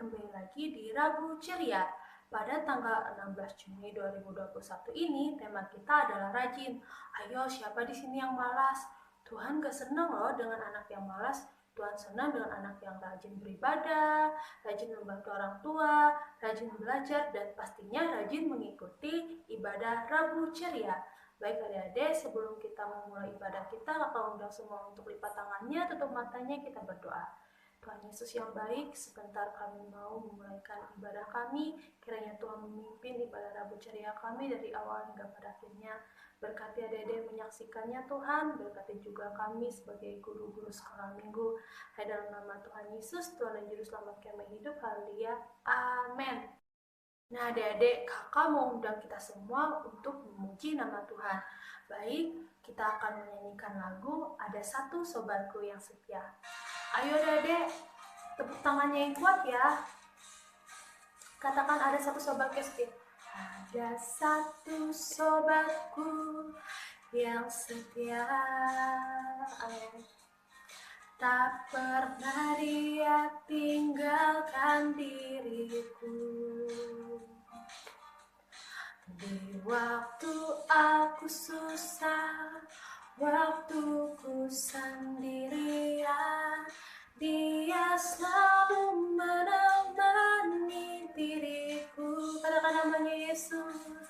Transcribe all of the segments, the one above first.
kembali lagi di Rabu Ceria. Pada tanggal 16 Juni 2021 ini, tema kita adalah rajin. Ayo, siapa di sini yang malas? Tuhan gak senang loh dengan anak yang malas. Tuhan senang dengan anak yang rajin beribadah, rajin membantu orang tua, rajin belajar, dan pastinya rajin mengikuti ibadah Rabu Ceria. Baik adik-adik, sebelum kita memulai ibadah kita, kakak undang semua untuk lipat tangannya, tutup matanya, kita berdoa. Tuhan Yesus yang baik, sebentar kami mau memulaikan ibadah kami. Kiranya Tuhan memimpin ibadah Rabu Ceria kami dari awal hingga pada akhirnya. Berkati adik-adik menyaksikannya Tuhan, berkati juga kami sebagai guru-guru sekolah minggu. Hanya dalam nama Tuhan Yesus, Tuhan dan Juru Selamat kami hidup, haleluya, amin. Nah adik-adik, kakak mau undang kita semua untuk memuji nama Tuhan. Baik, kita akan menyanyikan lagu Ada Satu Sobatku Yang Setia. Ayo adik-adik, tepuk tangannya yang kuat ya. Katakan ada satu sobat yang setia. Ada satu sobatku yang setia. Amin. Tak pernah dia tinggalkan diriku. Di waktu aku susah, waktuku sendirian, dia selalu menemani diriku. Katakan namanya Yesus,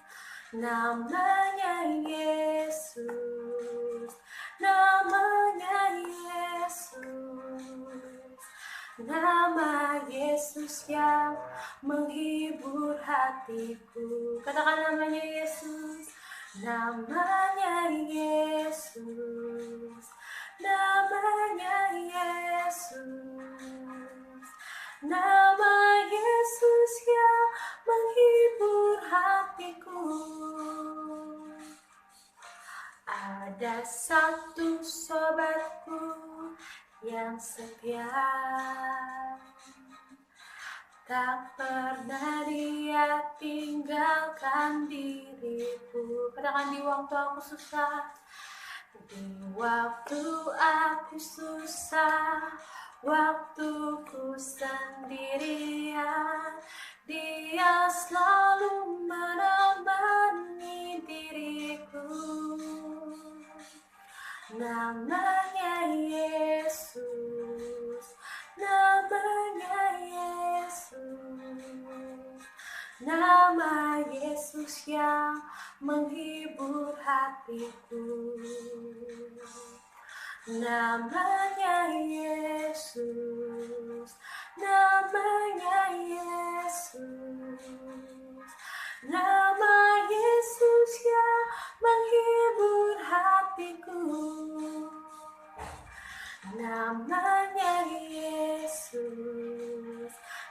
namanya Yesus, namanya Yesus, nama Yesus yang menghibur hatiku. Katakan namanya Yesus, namanya Yesus, namanya Yesus, nama Yesus yang menghibur hatiku. Ada satu sobatku yang setia, tak pernah dia tinggalkan diriku. Katakan di waktu aku susah, di waktu aku susah, waktuku sendirian, dia selalu menemani diriku. Namanya Yesus, namanya Yesus, nama Yesus yang menghibur hatiku. Namanya Yesus, namanya Yesus, nama Yesus yang menghibur hatiku. Namanya Yesus,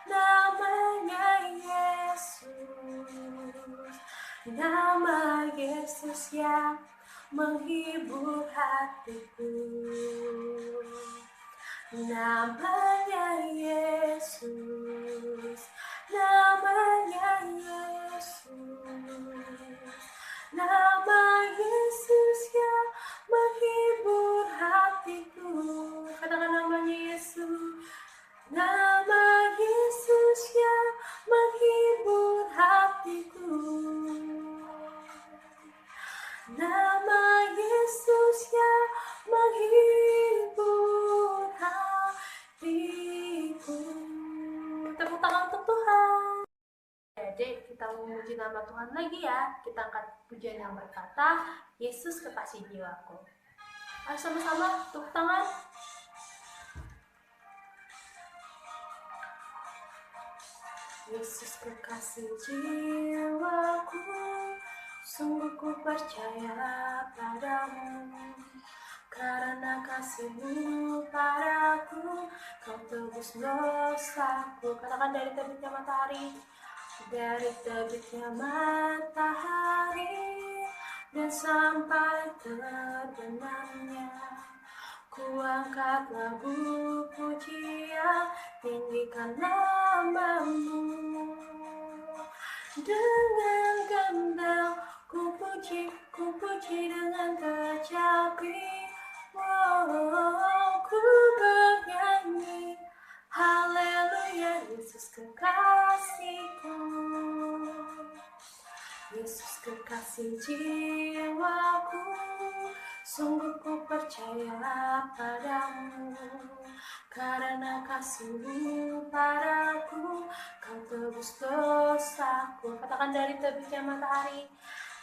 namanya Yesus, nama Yesus yang menghibur hatiku. Namanya Yesus, namanya Yesus, nama Yesus yang menghibur hatiku. Katakan namanya Yesus, nama Yesus yang menghibur hatiku. Nama Yesus yang menghibur hatiku. Tepuk tangan untuk Tuhan. Jadi kita memuji nama Tuhan lagi ya. Kita angkat pujian yang berkata, Yesus kekasih jiwaku. Ayo sama-sama tepuk tangan. Yesus kekasih jiwaku, sungguh ku percaya padamu. Karena kasih-Mu padaku, Kau tebus dosaku. Katakan dari terbitnya matahari, dari terbitnya matahari dan sampai terbenamnya, ku angkat lagu pujian, tinggikan nama-Mu. Dengan gembira ku puji dengan kecapi. Ku bernyanyi haleluya, Yesus kekasihku, Yesus kekasih jiwaku, sungguh ku percaya padamu. Karena kasih-Mu padaku, Kau tebus dosaku. Katakan dari terbitnya matahari,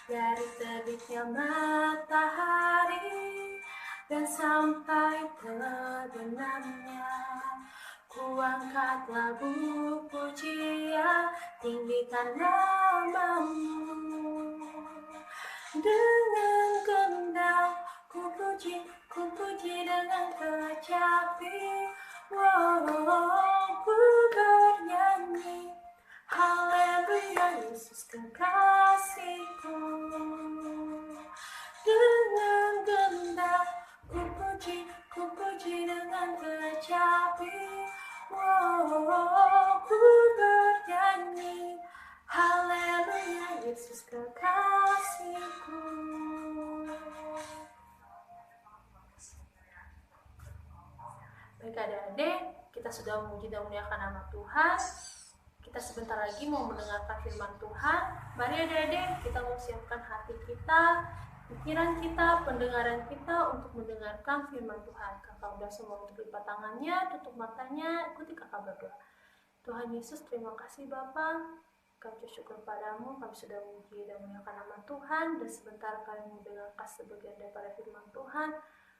dari terbitnya matahari dan sampai terbenamnya, ku angkat lagu pujian, tinggikan nama-Mu. Dengan gendang ku puji dengan kecapi. Ku bernyanyi, haleluya, Yesus kekasihku. Dengan gendang ku puji dengan kecapi. Ku bernyanyi, haleluya, Yesus kekasihku. Baik adik-adik, kita sudah memuji dan memuliakan nama Tuhan. Kita sebentar lagi mau mendengarkan firman Tuhan. Mari adik-adik, kita mau siapkan hati kita, pikiran kita, pendengaran kita untuk mendengarkan firman Tuhan. Kakak udah semua untuk lipat tangannya, tutup matanya, ikuti kakak berdoa. Tuhan Yesus, terima kasih Bapa. Kami bersyukur padamu, kami sudah memuji dan memuliakan nama Tuhan, dan sebentar kami mendengarkan sebagian daripada firman Tuhan.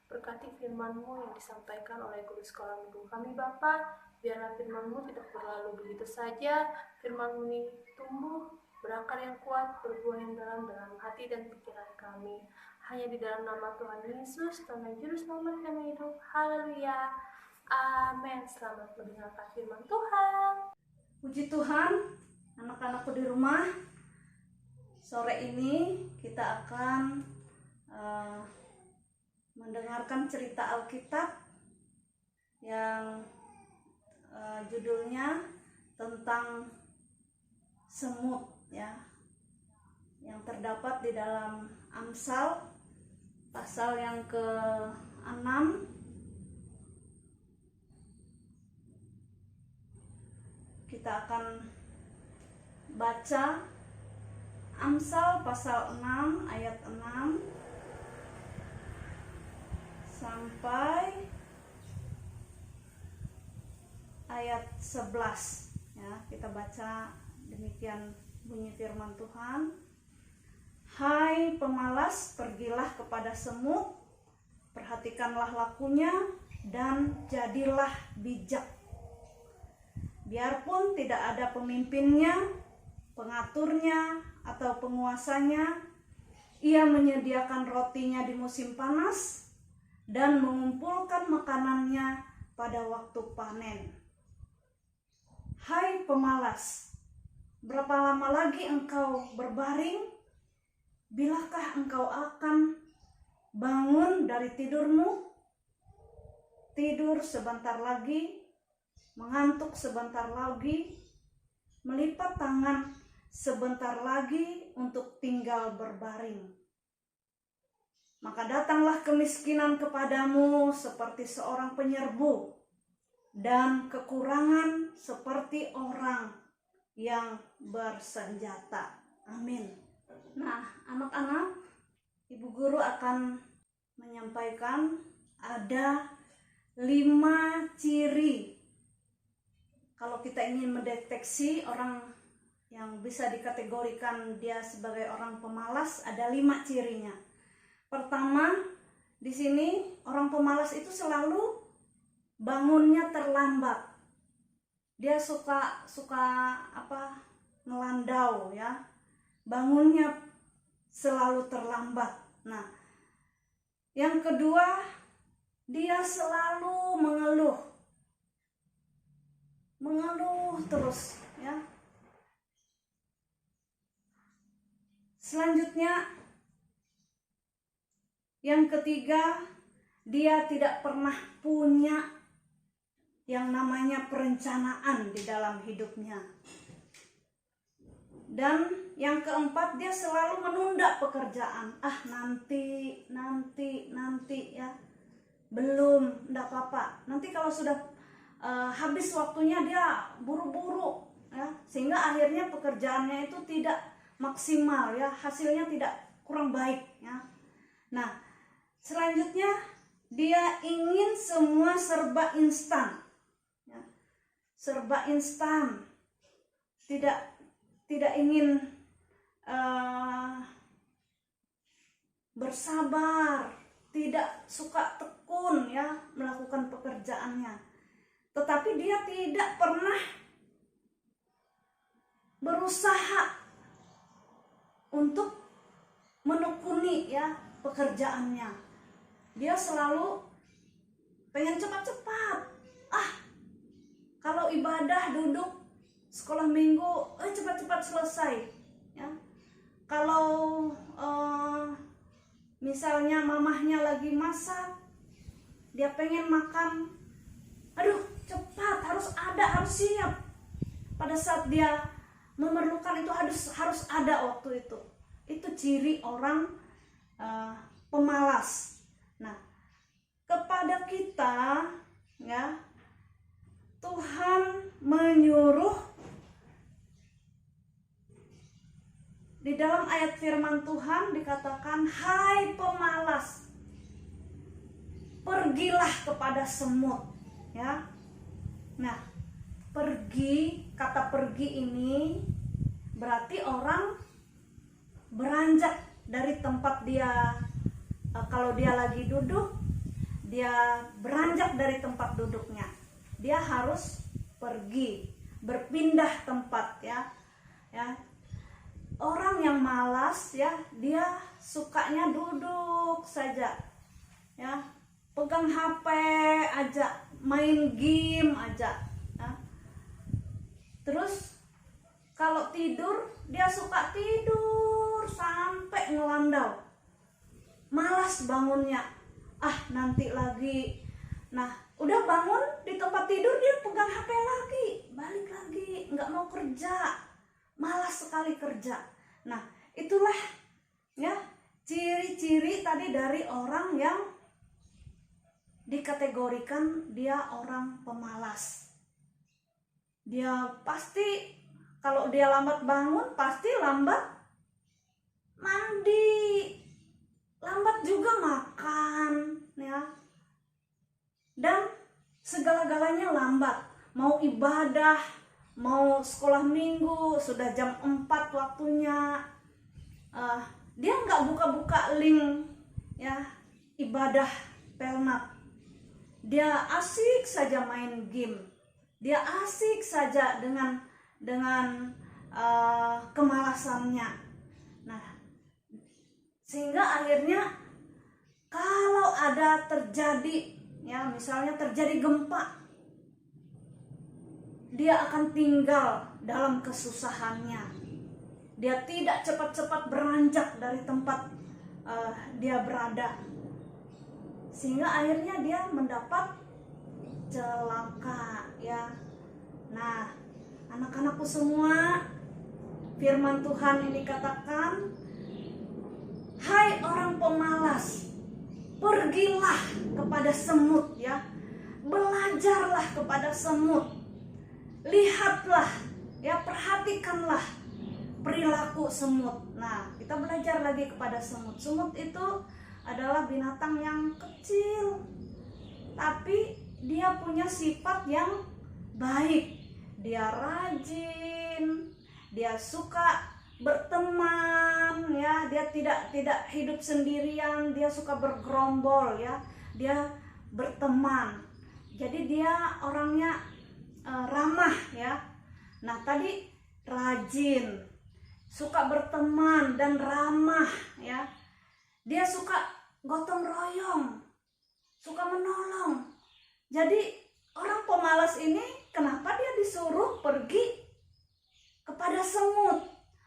Berkati firman-Mu yang disampaikan oleh guru sekolah minggu kami Bapa. Biarlah firman-Mu tidak berlalu begitu saja. Firman-Mu ini tumbuh, berakar yang kuat, berbuah yang dalam hati dan pikiran kami. Hanya di dalam nama Tuhan Yesus, Tuhan Juru Selamat kami hidup. Haleluya. Amin. Selamat mendengarkan firman Tuhan. Puji Tuhan, anak-anakku di rumah. Sore ini kita akan mendengarkan cerita Alkitab yang judulnya tentang semut, ya, yang terdapat di dalam Amsal pasal yang ke-6 kita akan baca Amsal pasal 6 ayat 6 sampai ayat 11, ya. Kita baca demikian bunyi firman Tuhan. Hai pemalas, pergilah kepada semut, perhatikanlah lakunya dan jadilah bijak. Biarpun tidak ada pemimpinnya, pengaturnya, atau penguasanya, ia menyediakan rotinya di musim panas dan mengumpulkan makanannya pada waktu panen. Hai pemalas, berapa lama lagi engkau berbaring? Bilakah engkau akan bangun dari tidurmu? Tidur sebentar lagi, mengantuk sebentar lagi, melipat tangan sebentar lagi untuk tinggal berbaring. Maka datanglah kemiskinan kepadamu seperti seorang penyerbu, dan kekurangan seperti orang yang bersenjata. Amin. Nah, anak-anak, Ibu Guru akan menyampaikan ada 5 ciri. Kalau kita ingin mendeteksi orang yang bisa dikategorikan dia sebagai orang pemalas, ada 5 cirinya. Pertama, di sini orang pemalas itu selalu bangunnya terlambat. Dia suka ngelandau, ya. Bangunnya selalu terlambat. Nah, yang kedua, dia selalu mengeluh terus, ya. Selanjutnya, yang ketiga, dia tidak pernah punya yang namanya perencanaan di dalam hidupnya. Dan yang keempat, dia selalu menunda pekerjaan. Nanti ya. Belum, enggak apa-apa. Nanti kalau sudah habis waktunya, dia buru-buru ya, sehingga akhirnya pekerjaannya itu tidak maksimal ya, hasilnya tidak kurang baik ya. Nah, selanjutnya dia ingin semua serba instan ya. Serba instan, tidak ingin bersabar, tidak suka tekun ya melakukan pekerjaannya. Tetapi dia tidak pernah berusaha untuk menekuni ya pekerjaannya. Dia selalu pengen cepat-cepat. Kalau ibadah duduk sekolah minggu, cepat-cepat selesai ya. Kalau misalnya mamahnya lagi masak, dia pengen makan, aduh cepat, harus ada, harus siap. Pada saat dia memerlukan itu harus ada waktu itu. Itu ciri orang pemalas. Nah, kepada kita ya, Tuhan menyuruh di dalam ayat firman Tuhan dikatakan, hai pemalas, pergilah kepada semut ya. Nah, kata pergi ini berarti orang beranjak dari tempat dia. Kalau dia lagi duduk, dia beranjak dari tempat duduknya. Dia harus pergi, berpindah tempat ya. Orang yang malas ya, dia sukanya duduk saja ya, pegang HP aja, main game aja ya. Terus kalau tidur, dia suka tidur sampai ngelandau, malas bangunnya, nanti lagi. Nah, udah bangun di tempat tidur, dia pegang HP lagi, balik lagi, nggak mau kerja, malas sekali kerja. Nah, itulah ya ciri-ciri tadi dari orang yang dikategorikan dia orang pemalas. Dia pasti, kalau dia lambat bangun, pasti lambat mandi, lambat juga makan ya, dan segala-galanya lambat. Mau ibadah, mau sekolah minggu, sudah jam 4 waktunya, dia nggak buka-buka link ya ibadah pelnat. Dia asik saja main game, dia asik saja dengan kemalasannya. Nah, sehingga akhirnya kalau ada terjadi ya, misalnya terjadi gempa, dia akan tinggal dalam kesusahannya. Dia tidak cepat-cepat beranjak dari tempat dia berada, sehingga akhirnya dia mendapat celaka ya. Nah, anak-anakku semua, firman Tuhan ini katakan, hai orang pemalas, pergilah kepada semut ya, belajarlah kepada semut. Lihatlah ya, perhatikanlah perilaku semut. Nah, kita belajar lagi kepada semut. Semut itu adalah binatang yang kecil, tapi dia punya sifat yang baik. Dia rajin, dia suka berteman ya, dia tidak hidup sendirian, dia suka bergerombol ya, dia berteman. Jadi dia orangnya ramah ya. Nah, tadi rajin, suka berteman dan ramah ya. Dia suka gotong royong, suka menolong. Jadi orang pemalas ini, kenapa dia disuruh pergi kepada semut?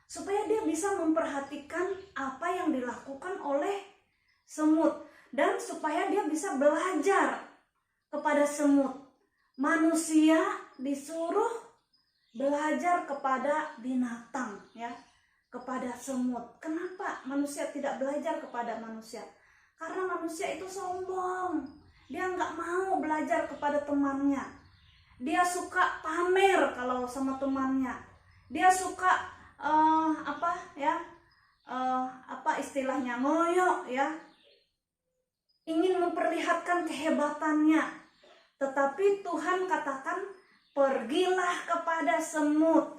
Supaya dia bisa memperhatikan apa yang dilakukan oleh semut, dan supaya dia bisa belajar kepada semut. Manusia disuruh belajar kepada binatang ya, kepada semut. Kenapa manusia tidak belajar kepada manusia? Karena manusia itu sombong. Dia nggak mau belajar kepada temannya. Dia suka pamer kalau sama temannya. Dia suka apa istilahnya, ngoyo ya. Ingin memperlihatkan kehebatannya. Tetapi Tuhan katakan, pergilah kepada semut.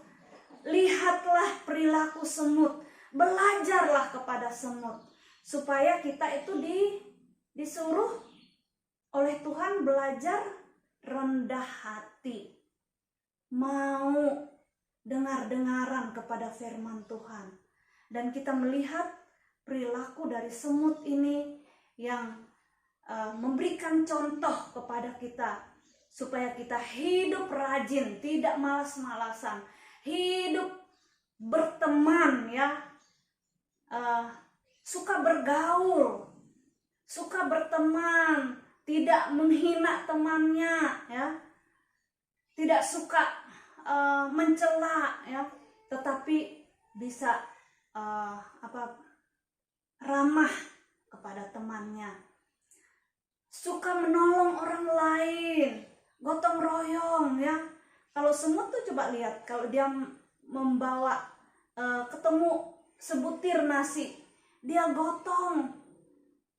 Lihatlah perilaku semut. Belajarlah kepada semut. Supaya kita itu disuruh oleh Tuhan belajar rendah hati, mau dengar-dengaran kepada firman Tuhan. Dan kita melihat perilaku dari semut ini yang memberikan contoh kepada kita, supaya kita hidup rajin, tidak malas-malasan, hidup berteman ya, suka bergaul, suka berteman, tidak menghina temannya ya, tidak suka mencela ya, tetapi bisa ramah kepada temannya, suka menolong orang lain, gotong royong ya. Kalau semut tuh coba lihat, kalau dia membawa ketemu sebutir nasi, dia gotong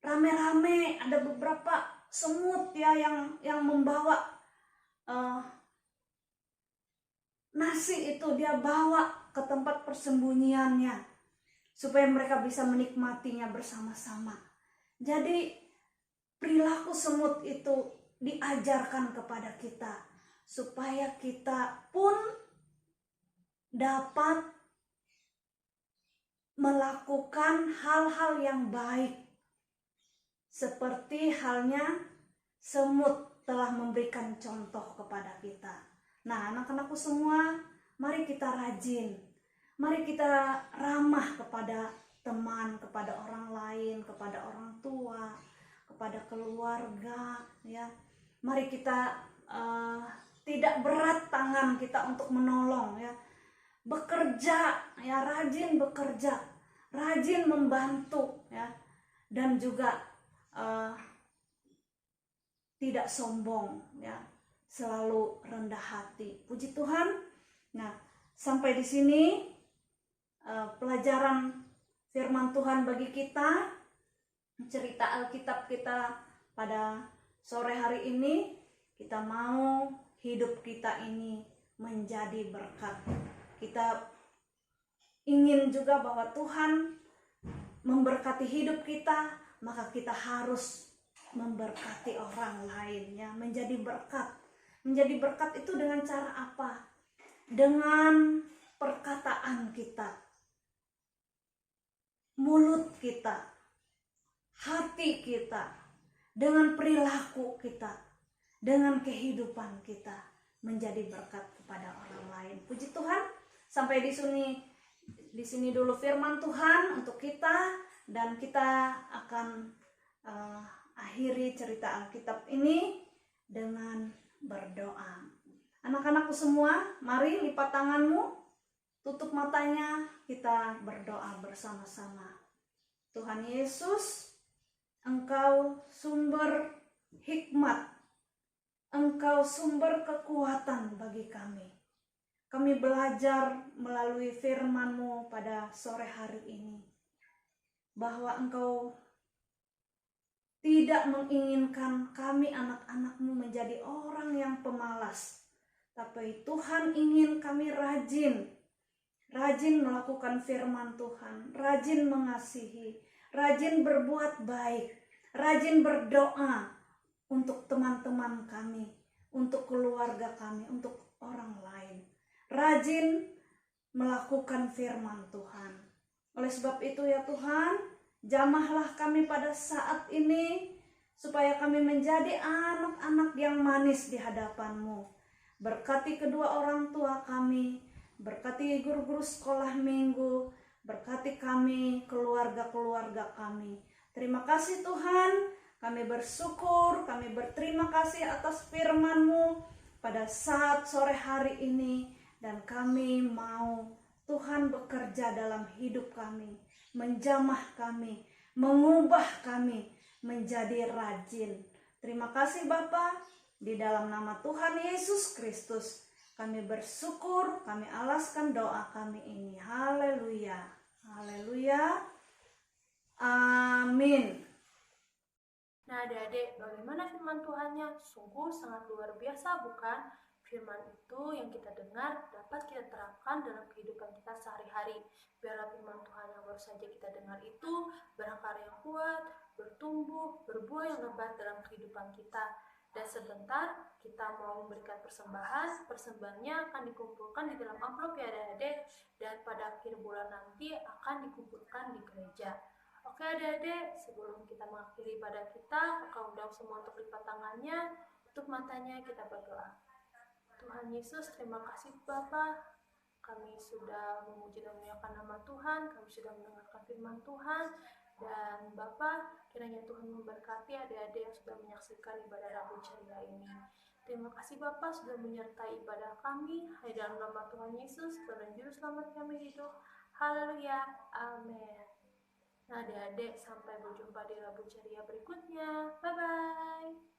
rame-rame. Ada beberapa semut ya yang membawa nasi itu, dia bawa ke tempat persembunyiannya supaya mereka bisa menikmatinya bersama-sama. Jadi perilaku semut itu diajarkan kepada kita supaya kita pun dapat melakukan hal-hal yang baik, seperti halnya semut telah memberikan contoh kepada kita. Nah, anak-anakku semua, mari kita rajin, mari kita ramah kepada teman, kepada orang lain, kepada orang tua, kepada keluarga ya. Mari kita tidak berat tangan kita untuk menolong ya. Bekerja ya, rajin bekerja, rajin membantu ya, dan juga tidak sombong ya, selalu rendah hati. Puji Tuhan. Nah, sampai di sini pelajaran firman Tuhan bagi kita, cerita Alkitab kita pada sore hari ini. Kita mau hidup kita ini menjadi berkat. Kita ingin juga bahwa Tuhan memberkati hidup kita, maka kita harus memberkati orang lain ya, menjadi berkat. Menjadi berkat itu dengan cara apa? Dengan perkataan kita, mulut kita, hati kita, dengan perilaku kita, dengan kehidupan kita, menjadi berkat kepada orang lain. Puji Tuhan. Sampai di sini dulu firman Tuhan untuk kita, dan kita akan akhiri cerita Alkitab ini dengan berdoa. Anak-anakku semua, mari lipat tanganmu, tutup matanya, kita berdoa bersama-sama. Tuhan Yesus, Engkau sumber hikmat, Engkau sumber kekuatan bagi kami. Kami belajar melalui firman-Mu pada sore hari ini, bahwa Engkau tidak menginginkan kami anak-anak-Mu menjadi orang yang pemalas. Tapi Tuhan ingin kami rajin melakukan firman Tuhan, rajin mengasihi, rajin berbuat baik, rajin berdoa untuk teman-teman kami, untuk keluarga kami, untuk orang lain. Rajin melakukan firman Tuhan. Oleh sebab itu ya Tuhan, jamahlah kami pada saat ini, supaya kami menjadi anak-anak yang manis di hadapan-Mu. Berkati kedua orang tua kami, berkati guru-guru sekolah minggu, berkati kami, keluarga-keluarga kami. Terima kasih Tuhan, kami bersyukur, kami berterima kasih atas firman-Mu pada saat sore hari ini. Dan kami mau Tuhan bekerja dalam hidup kami, menjamah kami, mengubah kami menjadi rajin. Terima kasih Bapa, Di dalam nama Tuhan Yesus Kristus, kami bersyukur, kami alaskan doa kami ini. Haleluya. Haleluya. Amin. Nah adik-adik, bagaimana firman Tuhannya? Sungguh sangat luar biasa bukan? Firman itu yang kita dengar dapat kita terapkan dalam kehidupan kita sehari-hari. Biarlah firman Tuhan yang baru saja kita dengar itu berkarya kuat, bertumbuh, berbuah yang lebat dalam kehidupan kita. Dan sebentar kita mau memberikan persembahan, persembahannya akan dikumpulkan di dalam amplop ya adik-adik, dan pada akhir bulan nanti akan dikumpulkan di gereja. Oke adik-adik, sebelum kita mengakhiri ibadah kita, kakak undang semua untuk lipat tangannya, tutup matanya, kita berdoa. Tuhan Yesus, terima kasih Bapa. Kami sudah memuji dan memuliakan nama Tuhan, kami sudah mendengarkan firman Tuhan, dan Bapa, kiranya Tuhan memberkati adik-adik yang sudah menyaksikan ibadah Rabu Ceria ini. Terima kasih Bapa sudah menyertai ibadah kami, hanya dalam nama Tuhan Yesus, Tuhan dan Juru Selamat kami hidup. Haleluya, amin. Nah adik-adik, sampai berjumpa di Rabu Ceria berikutnya. Bye-bye.